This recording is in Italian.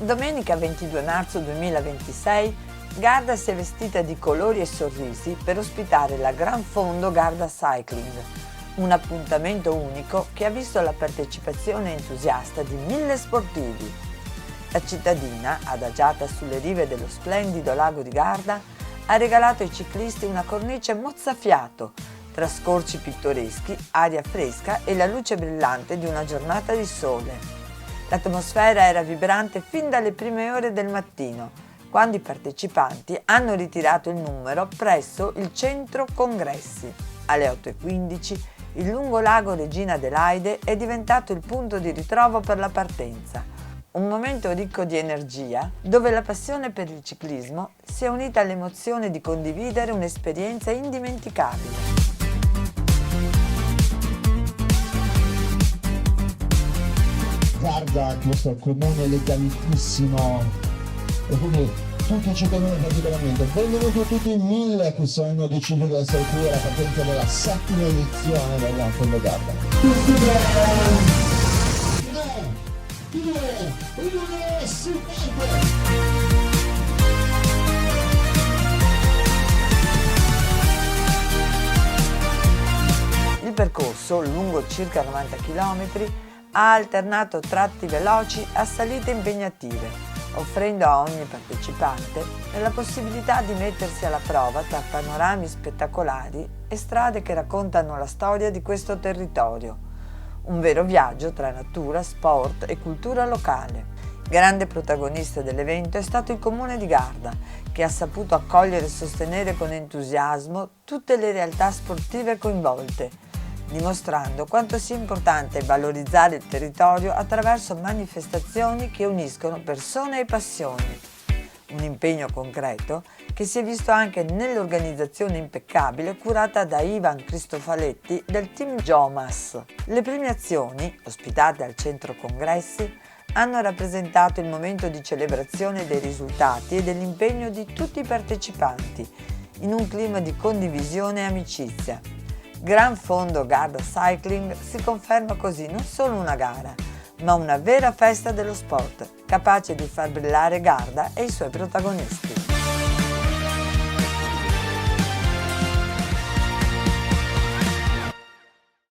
Domenica 22 marzo 2026 Garda si è vestita di colori e sorrisi per ospitare la Gran Fondo Garda Cycling, un appuntamento unico che ha visto la partecipazione entusiasta di 1000 sportivi. La cittadina, adagiata sulle rive dello splendido lago di Garda, ha regalato ai ciclisti una cornice mozzafiato, tra scorci pittoreschi, aria fresca e la luce brillante di una giornata di sole. L'atmosfera era vibrante fin dalle prime ore del mattino, quando i partecipanti hanno ritirato il numero presso il centro congressi. Alle 8:15 il lungo lago Regina Adelaide è diventato il punto di ritrovo per la partenza, un momento ricco di energia dove la passione per il ciclismo si è unita all'emozione di condividere un'esperienza indimenticabile. Garda, questo comune legalitissimo, e quindi tutti i cittadini praticamente, benvenuti tutti in 1000 che sono deciso di essere qui alla partenza della 7ª edizione del Gran Fondo Garda. Tutti bene! 3, 2, 1, si parte! Il percorso, lungo circa 90 km, ha alternato tratti veloci a salite impegnative, offrendo a ogni partecipante la possibilità di mettersi alla prova tra panorami spettacolari e strade che raccontano la storia di questo territorio. Un vero viaggio tra natura, sport e cultura locale. Grande protagonista dell'evento è stato il Comune di Garda, che ha saputo accogliere e sostenere con entusiasmo tutte le realtà sportive coinvolte, dimostrando quanto sia importante valorizzare il territorio attraverso manifestazioni che uniscono persone e passioni. Un impegno concreto che si è visto anche nell'organizzazione impeccabile curata da Ivan Cristofaletti del team Jomas. Le premiazioni, ospitate al centro congressi, hanno rappresentato il momento di celebrazione dei risultati e dell'impegno di tutti i partecipanti, in un clima di condivisione e amicizia. Gran Fondo Garda Cycling si conferma così non solo una gara, ma una vera festa dello sport, capace di far brillare Garda e i suoi protagonisti.